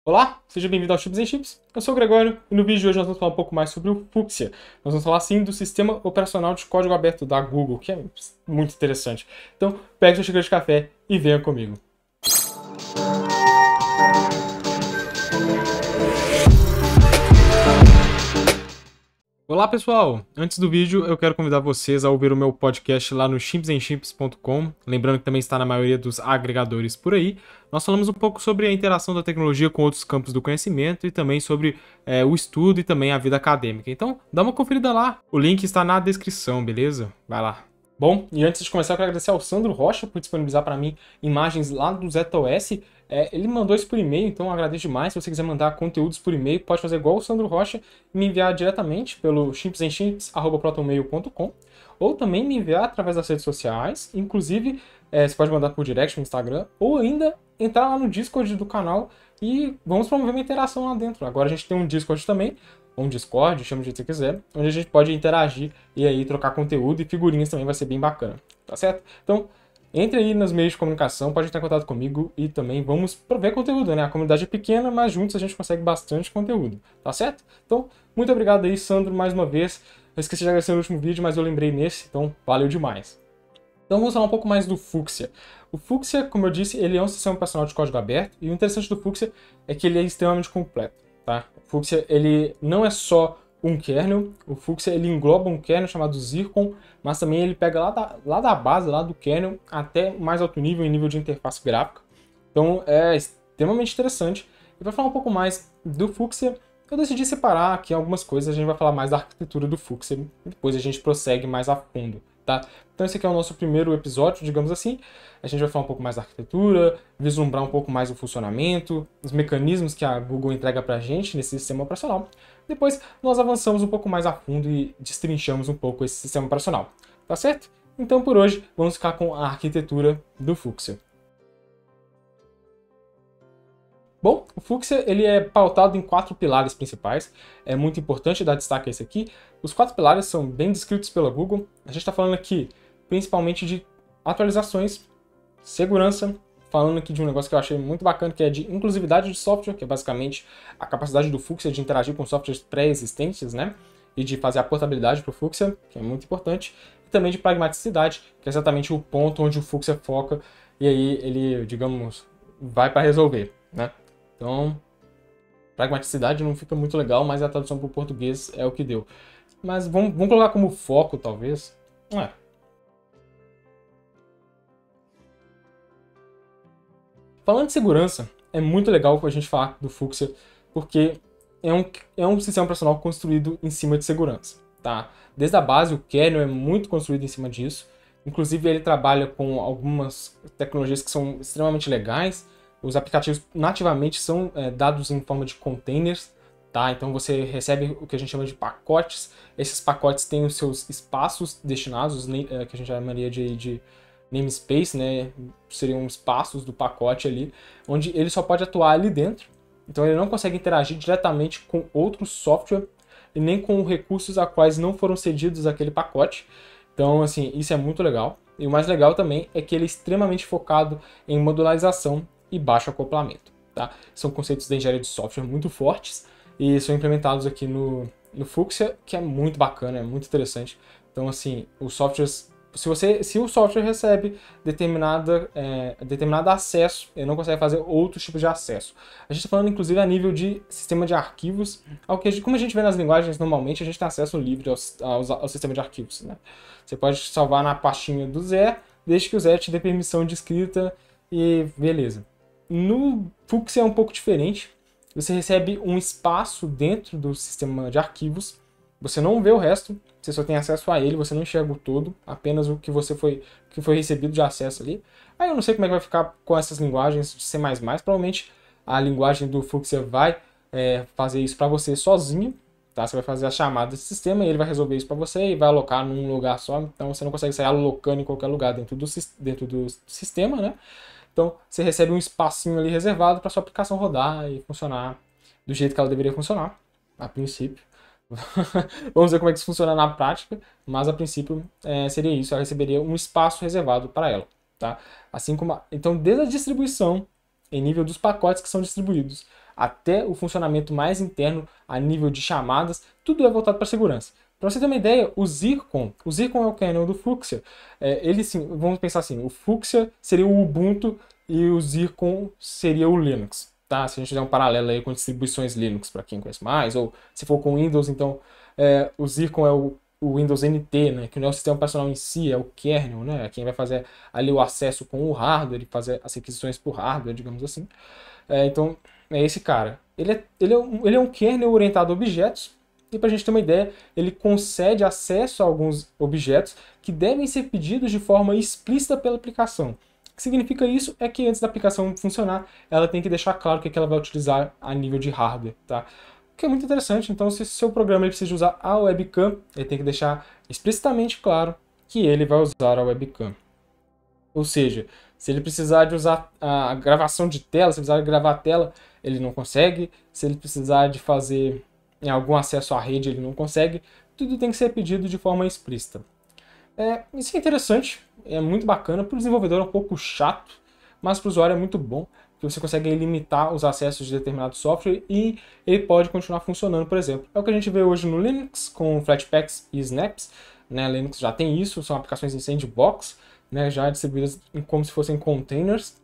Olá, seja bem-vindo ao Chips and Chips. Eu sou o Gregório e no vídeo de hoje nós vamos falar um pouco mais sobre o Fuchsia. Nós vamos falar sim do sistema operacional de código aberto da Google, que é muito interessante. Então, pegue sua xícara de café e venha comigo. Olá pessoal, antes do vídeo eu quero convidar vocês a ouvir o meu podcast lá no chipsandchips.com, lembrando que também está na maioria dos agregadores por aí. Nós falamos um pouco sobre a interação da tecnologia com outros campos do conhecimento e também sobre o estudo e também a vida acadêmica. Então dá uma conferida lá, o link está na descrição, beleza? Vai lá. Bom, e antes de começar eu quero agradecer ao Sandro Rocha por disponibilizar para mim imagens lá do ZOS. Ele mandou isso por e-mail, então eu agradeço demais. Se você quiser mandar conteúdos por e-mail, pode fazer igual o Sandro Rocha e me enviar diretamente pelo chipsandchips@protonmail.com ou também me enviar através das redes sociais. Inclusive, você pode mandar por direct no Instagram ou ainda entrar lá no Discord do canal e vamos promover uma interação lá dentro. Agora a gente tem um Discord também, ou um Discord, chama do jeito que você quiser, onde a gente pode interagir e aí trocar conteúdo e figurinhas também vai ser bem bacana, tá certo? Então, entre aí nos meios de comunicação, pode entrar em contato comigo e também vamos prover conteúdo, né? A comunidade é pequena, mas juntos a gente consegue bastante conteúdo, tá certo? Então, muito obrigado aí, Sandro, mais uma vez. Eu esqueci de agradecer no último vídeo, mas eu lembrei nesse, então valeu demais. Então vamos falar um pouco mais do Fuchsia. O Fuchsia, como eu disse, ele é um sistema operacional de código aberto e o interessante do Fuchsia é que ele é extremamente completo, tá? O Fuchsia, ele não é só um kernel, o Fuchsia ele engloba um kernel chamado Zircon, mas também ele pega lá da base, lá do kernel, até mais alto nível, em nível de interface gráfica. Então é extremamente interessante. E para falar um pouco mais do Fuchsia, eu decidi separar aqui algumas coisas, a gente vai falar mais da arquitetura do Fuchsia, depois a gente prossegue mais a fundo, tá? Então esse aqui é o nosso primeiro episódio, digamos assim. A gente vai falar um pouco mais da arquitetura, vislumbrar um pouco mais o funcionamento, os mecanismos que a Google entrega pra gente nesse sistema operacional. Depois nós avançamos um pouco mais a fundo e destrinchamos um pouco esse sistema operacional, tá certo? Então por hoje vamos ficar com a arquitetura do Fuchsia. Bom, o Fuchsia ele é pautado em 4 pilares principais. É muito importante dar destaque a esse aqui. Os 4 pilares são bem descritos pela Google. A gente está falando aqui principalmente de atualizações, segurança, falando aqui de um negócio que eu achei muito bacana, que é de inclusividade de software, que é basicamente a capacidade do Fuchsia de interagir com softwares pré-existentes, né? E de fazer a portabilidade para o Fuchsia, que é muito importante. E também de pragmaticidade, que é exatamente o ponto onde o Fuchsia foca e aí ele, digamos, vai para resolver, né? Então, pragmaticidade não fica muito legal, mas a tradução para o português é o que deu. Mas vamos colocar como foco, talvez. Falando de segurança, é muito legal a gente falar do Fuchsia, porque é um sistema operacional construído em cima de segurança, tá? Desde a base, o kernel é muito construído em cima disso. Inclusive, ele trabalha com algumas tecnologias que são extremamente legais. Os aplicativos nativamente são dados em forma de containers, tá? Então você recebe o que a gente chama de pacotes. Esses pacotes têm os seus espaços destinados, que a gente chamaria de namespace, né? Seriam espaços do pacote ali, onde ele só pode atuar ali dentro. Então ele não consegue interagir diretamente com outro software e nem com recursos a quais não foram cedidos aquele pacote. Então, assim, isso é muito legal. E o mais legal também é que ele é extremamente focado em modularização e baixo acoplamento, tá? São conceitos de engenharia de software muito fortes e são implementados aqui no Fuchsia, que é muito bacana, é muito interessante. Então, assim, os softwares, se o software recebe determinado acesso, ele não consegue fazer outros tipos de acesso. A gente está falando, inclusive, a nível de sistema de arquivos, como a gente vê nas linguagens, normalmente a gente tem acesso livre ao sistema de arquivos, né? Você pode salvar na pastinha do Zé, desde que o Zé te dê permissão de escrita e beleza. No Fuchsia é um pouco diferente. Você recebe um espaço dentro do sistema de arquivos. Você não vê o resto, você só tem acesso a ele, você não enxerga o todo, apenas o que foi recebido de acesso ali. Aí eu não sei como é que vai ficar com essas linguagens de C++, provavelmente a linguagem do Fuchsia vai fazer isso para você sozinho, tá? Você vai fazer a chamada desse sistema e ele vai resolver isso para você e vai alocar num lugar só, então você não consegue sair alocando em qualquer lugar dentro do sistema, né? Então você recebe um espacinho ali reservado para sua aplicação rodar e funcionar do jeito que ela deveria funcionar, a princípio. Vamos ver como é que isso funciona na prática, mas a princípio seria isso, ela receberia um espaço reservado para ela, tá? Assim como então desde a distribuição em nível dos pacotes que são distribuídos até o funcionamento mais interno a nível de chamadas, tudo é voltado para segurança. Para você ter uma ideia, o Zircon é o kernel do Fuchsia. Ele sim, vamos pensar assim, o Fuchsia seria o Ubuntu e o Zircon seria o Linux. Tá? Se a gente fizer um paralelo aí com distribuições Linux, para quem conhece mais, ou se for com Windows, então o Zircon é o Windows NT, né? Que não é o sistema operacional em si, é o kernel, né? Quem vai fazer ali o acesso com o hardware e fazer as requisições por hardware, digamos assim. Então, é esse cara. Ele é um kernel orientado a objetos, e para a gente ter uma ideia, ele concede acesso a alguns objetos que devem ser pedidos de forma explícita pela aplicação. O que significa isso é que antes da aplicação funcionar, ela tem que deixar claro o que ela vai utilizar a nível de hardware, tá? O que é muito interessante. Então, se o seu programa ele precisa usar a webcam, ele tem que deixar explicitamente claro que ele vai usar a webcam. Ou seja, se ele precisar de usar a gravação de tela, se ele precisar de gravar a tela, ele não consegue. Se ele precisar de fazer algum acesso à rede, ele não consegue. Tudo tem que ser pedido de forma explícita. Isso é interessante, é muito bacana. Para o desenvolvedor é um pouco chato, mas para o usuário é muito bom, porque você consegue limitar os acessos de determinado software e ele pode continuar funcionando, por exemplo. É o que a gente vê hoje no Linux, com Flatpaks e Snaps. Né? Linux já tem isso, são aplicações em sandbox, né? Já distribuídas como se fossem containers.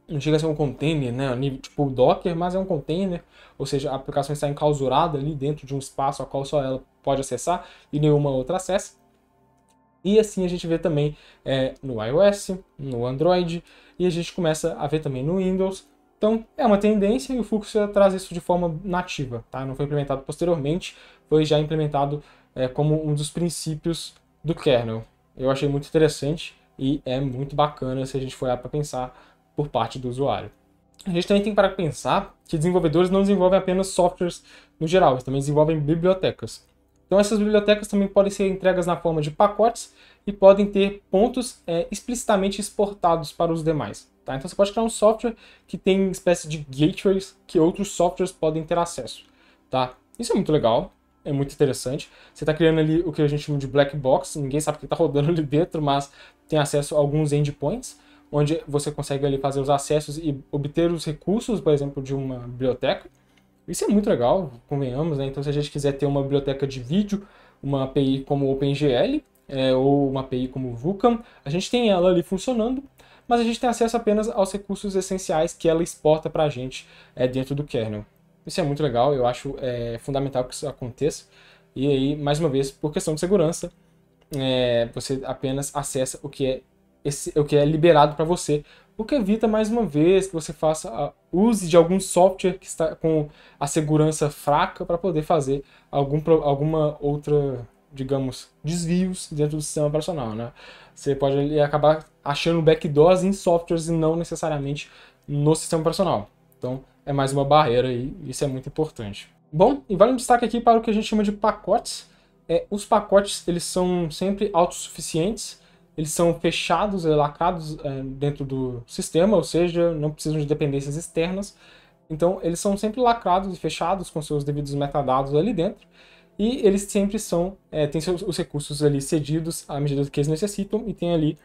Não chega a ser um container, né? Tipo o Docker, mas é um container, ou seja, a aplicação está enclausurada ali dentro de um espaço a qual só ela pode acessar e nenhuma outra acessa. E assim a gente vê também no iOS, no Android, e a gente começa a ver também no Windows. Então é uma tendência e o Fuchsia traz isso de forma nativa, tá? Não foi implementado posteriormente, foi já implementado como um dos princípios do kernel. Eu achei muito interessante e é muito bacana se a gente for para pensar por parte do usuário. A gente também tem para pensar que desenvolvedores não desenvolvem apenas softwares no geral, eles também desenvolvem bibliotecas. Então essas bibliotecas também podem ser entregas na forma de pacotes e podem ter pontos explicitamente exportados para os demais. Tá? Então você pode criar um software que tem uma espécie de gateways que outros softwares podem ter acesso. Tá? Isso é muito legal, é muito interessante. Você está criando ali o que a gente chama de black box, ninguém sabe o que está rodando ali dentro, mas tem acesso a alguns endpoints, onde você consegue ali fazer os acessos e obter os recursos, por exemplo, de uma biblioteca. Isso é muito legal, convenhamos, né? Então, se a gente quiser ter uma biblioteca de vídeo, uma API como o OpenGL, ou uma API como o Vulkan, a gente tem ela ali funcionando, mas a gente tem acesso apenas aos recursos essenciais que ela exporta para a gente dentro do kernel. Isso é muito legal, eu acho fundamental que isso aconteça. E aí, mais uma vez, por questão de segurança, você apenas acessa o que é liberado para você, o que evita, mais uma vez, que você use de algum software que está com a segurança fraca para poder fazer alguma outra, digamos, desvios dentro do sistema operacional, né? Você pode ali acabar achando backdoors em softwares e não necessariamente no sistema operacional. Então, é mais uma barreira e isso é muito importante. Bom, e vale um destaque aqui para o que a gente chama de pacotes. Os pacotes, eles são sempre autossuficientes. Eles são fechados, lacrados dentro do sistema, ou seja, não precisam de dependências externas. Então, eles são sempre lacrados e fechados com seus devidos metadados ali dentro. E eles sempre têm os recursos ali cedidos à medida que eles necessitam e tem ali,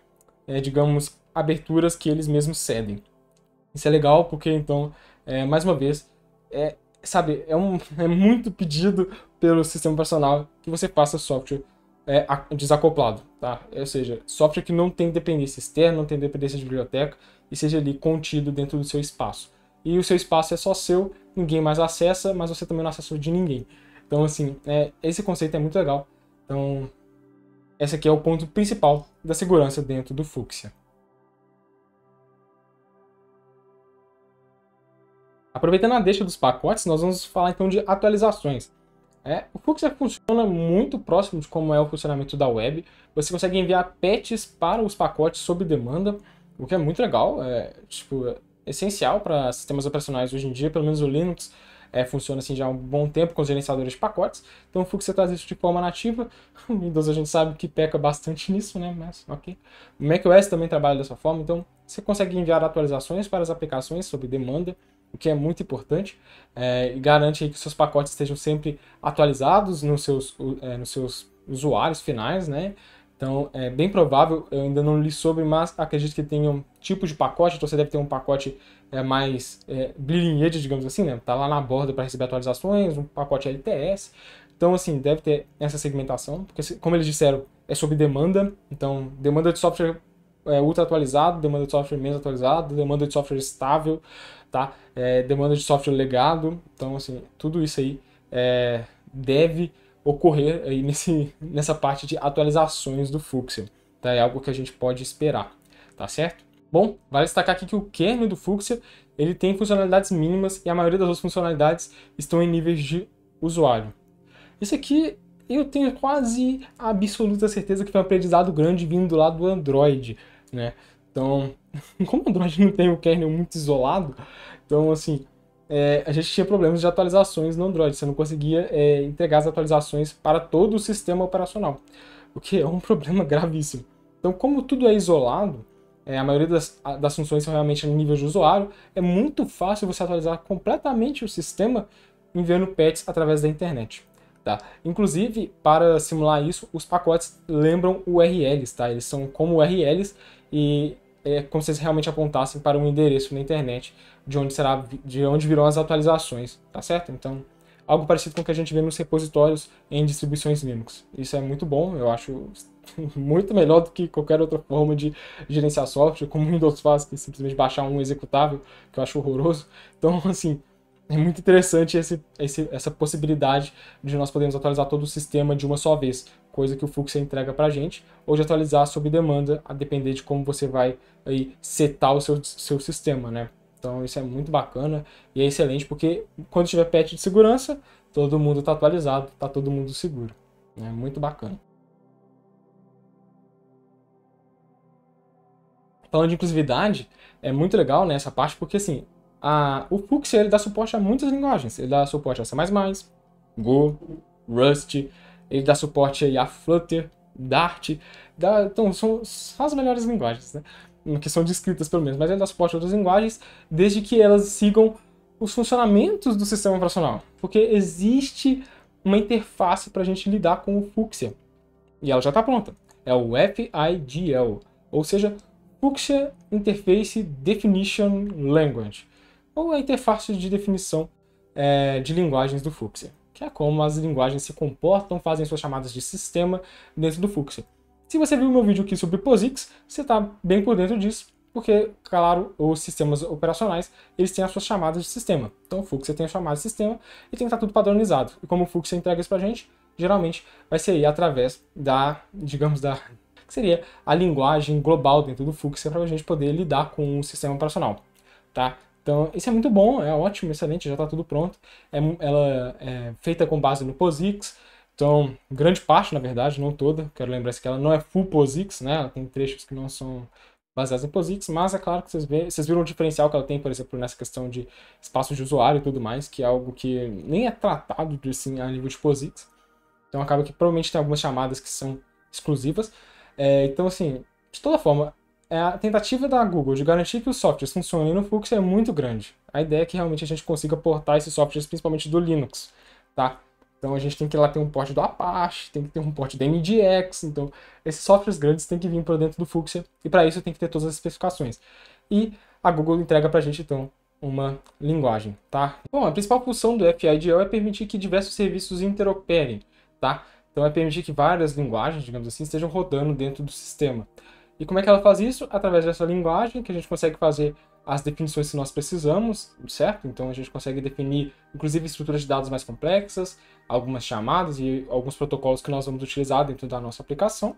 digamos, aberturas que eles mesmos cedem. Isso é legal porque, então, mais uma vez, sabe, é muito pedido pelo sistema operacional que você faça software desacoplado, tá? Ou seja, software que não tem dependência externa, não tem dependência de biblioteca e seja ali contido dentro do seu espaço. E o seu espaço é só seu, ninguém mais acessa, mas você também não acessa de ninguém. Então, assim, esse conceito é muito legal. Então, esse aqui é o ponto principal da segurança dentro do Fuchsia. Aproveitando a deixa dos pacotes, nós vamos falar então de atualizações. O Fuchsia funciona muito próximo de como é o funcionamento da web. Você consegue enviar patches para os pacotes sob demanda, o que é muito legal, essencial para sistemas operacionais hoje em dia, pelo menos o Linux funciona assim já há um bom tempo com os gerenciadores de pacotes. Então o Fuchsia traz isso de forma nativa. O Windows a gente sabe que peca bastante nisso, né? Mas ok. O macOS também trabalha dessa forma, então você consegue enviar atualizações para as aplicações sob demanda, o que é muito importante, e garante que seus pacotes estejam sempre atualizados nos seus usuários finais, né? Então, é bem provável, eu ainda não li sobre, mas acredito que tenha um tipo de pacote, então você deve ter um pacote mais bleeding edge, digamos assim, né? Tá lá na borda para receber atualizações, um pacote LTS. Então, assim, deve ter essa segmentação, porque, como eles disseram, é sob demanda. Então, demanda de software ultra atualizado, demanda de software menos atualizado, demanda de software estável, tá? Demanda de software legado. Então, assim, tudo isso aí deve ocorrer aí nessa parte de atualizações do Fuchsia. Tá? É algo que a gente pode esperar, tá certo? Bom, vale destacar aqui que o kernel do Fuchsia ele tem funcionalidades mínimas e a maioria das outras funcionalidades estão em níveis de usuário. Isso aqui eu tenho quase absoluta certeza que foi um aprendizado grande vindo lá do Android, né? Então, como o Android não tem o kernel muito isolado, então assim, a gente tinha problemas de atualizações no Android, você não conseguia entregar as atualizações para todo o sistema operacional, o que é um problema gravíssimo. Então, como tudo é isolado, a maioria das funções são realmente em nível de usuário, é muito fácil você atualizar completamente o sistema enviando patches através da internet. Tá? Inclusive, para simular isso, os pacotes lembram URLs, tá? Eles são como URLs e é como se eles realmente apontassem para um endereço na internet de onde virão as atualizações, tá certo? Então, algo parecido com o que a gente vê nos repositórios em distribuições Linux. Isso é muito bom, eu acho muito melhor do que qualquer outra forma de gerenciar software, como o Windows faz, que é simplesmente baixar um executável, que eu acho horroroso. Então, assim, é muito interessante essa possibilidade de nós podermos atualizar todo o sistema de uma só vez, coisa que o Fuchsia entrega pra gente, ou de atualizar sob demanda, a depender de como você vai aí setar o seu sistema, né? Então isso é muito bacana e é excelente porque quando tiver patch de segurança, todo mundo está atualizado, está todo mundo seguro. É muito bacana. Falando de inclusividade, é muito legal nessa parte porque assim, o Fuchsia ele dá suporte a muitas linguagens. Ele dá suporte a C++, Go, Rust, ele dá suporte aí a Flutter, Dart. Então, são as melhores linguagens, né? Que são descritas pelo menos. Mas ele dá suporte a outras linguagens, desde que elas sigam os funcionamentos do sistema operacional. Porque existe uma interface para a gente lidar com o Fuchsia. E ela já está pronta. É o FIDL, ou seja, Fuchsia Interface Definition Language, ou a interface de definição de linguagens do Fuchsia, que é como as linguagens se comportam, fazem suas chamadas de sistema dentro do Fuchsia. Se você viu o meu vídeo aqui sobre POSIX, você está bem por dentro disso, porque, claro, os sistemas operacionais eles têm as suas chamadas de sistema. Então o Fuchsia tem a chamada de sistema e tem que estar tudo padronizado. E como o Fuchsia entrega isso pra gente, geralmente vai ser aí através que seria a linguagem global dentro do Fuchsia para a gente poder lidar com o sistema operacional, tá? Então, isso é muito bom, é ótimo, excelente, já está tudo pronto. Ela é feita com base no POSIX, então, grande parte, na verdade, não toda, quero lembrar que ela não é full POSIX, né? Ela tem trechos que não são baseados em POSIX, mas é claro que vocês viram o diferencial que ela tem, por exemplo, nessa questão de espaço de usuário e tudo mais, que é algo que nem é tratado assim, a nível de POSIX. Então, acaba que provavelmente tem algumas chamadas que são exclusivas. Então, assim, de toda forma, a tentativa da Google de garantir que os softwares funcionem no Fuchsia é muito grande. A ideia é que realmente a gente consiga portar esses softwares, principalmente do Linux, tá? Então a gente tem que ir lá ter um port do Apache, tem que ter um port da NGX, então esses softwares grandes têm que vir para dentro do Fuchsia, e para isso tem que ter todas as especificações. E a Google entrega pra gente, então, uma linguagem, tá? Bom, a principal função do FIDL é permitir que diversos serviços interoperem, tá? Então é permitir que várias linguagens, digamos assim, estejam rodando dentro do sistema. E como é que ela faz isso? Através dessa linguagem, que a gente consegue fazer as definições que nós precisamos, certo? Então a gente consegue definir, inclusive, estruturas de dados mais complexas, algumas chamadas e alguns protocolos que nós vamos utilizar dentro da nossa aplicação,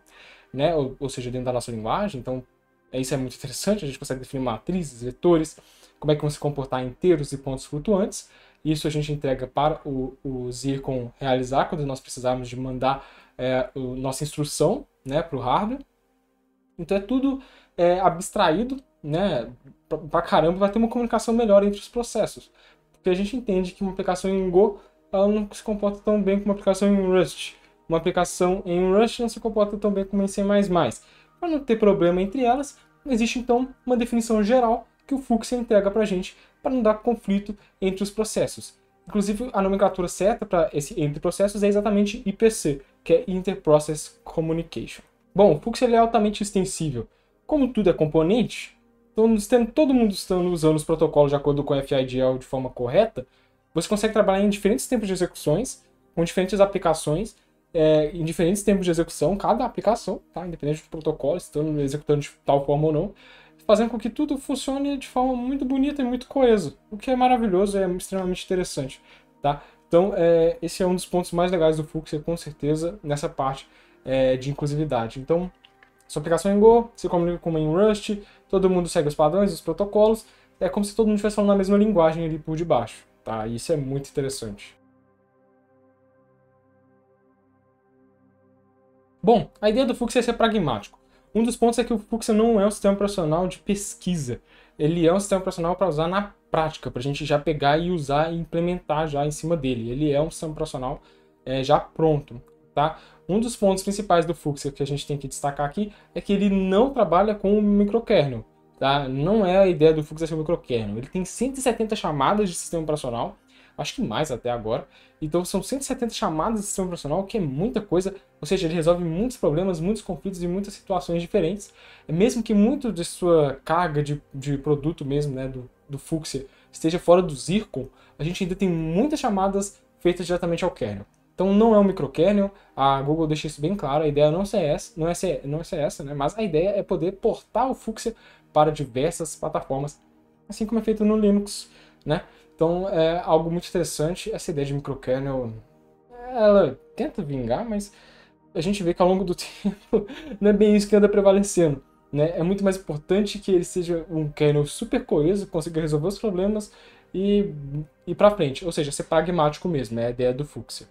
né? Ou seja, dentro da nossa linguagem. Então isso é muito interessante, a gente consegue definir matrizes, vetores, como é que vão se comportar inteiros e pontos flutuantes. Isso a gente entrega para o Zircon realizar quando nós precisarmos de mandar nossa instrução, né, para o hardware. Então é tudo abstraído, né? Pra caramba, vai ter uma comunicação melhor entre os processos. Porque a gente entende que uma aplicação em Go ela não se comporta tão bem como uma aplicação em Rust. Uma aplicação em Rust não se comporta tão bem como em C++. Para não ter problema entre elas, existe então uma definição geral que o Fuchsia entrega pra gente para não dar conflito entre os processos. Inclusive, a nomenclatura certa para esse entre processos é exatamente IPC, que é Interprocess Communication. Bom, o Fuchsia ele é altamente extensível. Como tudo é componente, então, todo mundo estando usando os protocolos de acordo com o FIDL de forma correta, você consegue trabalhar em diferentes tempos de execuções, com diferentes aplicações, em diferentes tempos de execução, cada aplicação, tá? Independente do protocolo, estando executando de tal forma ou não, fazendo com que tudo funcione de forma muito bonita e muito coesa, o que é maravilhoso e é extremamente interessante, tá? Então, esse é um dos pontos mais legais do Fuchsia, com certeza, nessa parte de inclusividade. Então, sua aplicação em Go, se comunica com uma em Rust, todo mundo segue os padrões, os protocolos, é como se todo mundo estivesse falando a mesma linguagem ali por debaixo, tá? E isso é muito interessante. Bom, a ideia do Fuchsia é ser pragmático. Um dos pontos é que o Fuchsia não é um sistema operacional de pesquisa. Ele é um sistema operacional para usar na prática, para a gente já pegar e usar e implementar já em cima dele. Ele é um sistema operacional já pronto, tá? Um dos pontos principais do Fuchsia que a gente tem que destacar aqui é que ele não trabalha com o microkernel, tá? Não é a ideia do Fuchsia ser um microkernel. Ele tem 170 chamadas de sistema operacional, acho que mais até agora. Então são 170 chamadas de sistema operacional, que é muita coisa, ou seja, ele resolve muitos problemas, muitos conflitos e muitas situações diferentes. Mesmo que muito de sua carga de produto mesmo, né, do Fuchsia, esteja fora do Zircon, a gente ainda tem muitas chamadas feitas diretamente ao kernel. Então não é um microkernel, a Google deixa isso bem claro, a ideia não é ser essa, né, mas a ideia é poder portar o Fuchsia para diversas plataformas, assim como é feito no Linux, né? Então é algo muito interessante. Essa ideia de microkernel, ela tenta vingar, mas a gente vê que ao longo do tempo não é bem isso que anda prevalecendo, né? É muito mais importante que ele seja um kernel super coeso, consiga resolver os problemas e ir para frente. Ou seja, ser pragmático mesmo, é a ideia do Fuchsia.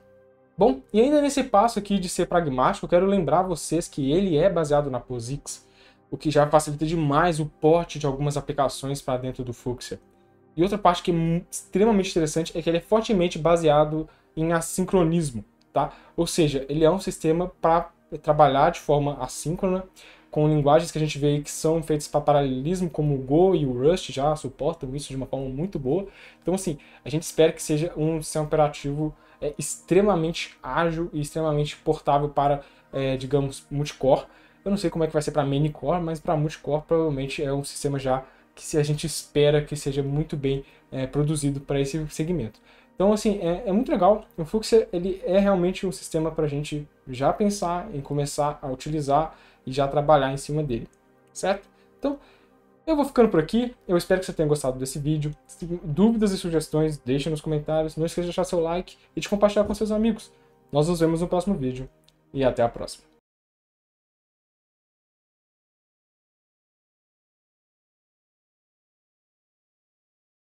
Bom, e ainda nesse passo aqui de ser pragmático, eu quero lembrar vocês que ele é baseado na POSIX, o que já facilita demais o porte de algumas aplicações para dentro do Fuchsia. E outra parte que é extremamente interessante é que ele é fortemente baseado em assincronismo, tá? Ou seja, ele é um sistema para trabalhar de forma assíncrona, com linguagens que a gente vê aí que são feitas para paralelismo, como o Go e o Rust já suportam isso de uma forma muito boa. Então, assim, a gente espera que seja um sistema operativo extremamente ágil e extremamente portável para, digamos, multicore. Eu não sei como é que vai ser para many-core, mas para multicore provavelmente é um sistema já que a gente espera que seja muito bem produzido para esse segmento. Então, assim, é muito legal. O Fuchsia, ele é realmente um sistema para a gente já pensar em começar a utilizar e já trabalhar em cima dele, certo? Então, eu vou ficando por aqui. Eu espero que você tenha gostado desse vídeo. Se tem dúvidas e sugestões, deixe nos comentários. Não esqueça de deixar seu like e de compartilhar com seus amigos. Nós nos vemos no próximo vídeo e até a próxima.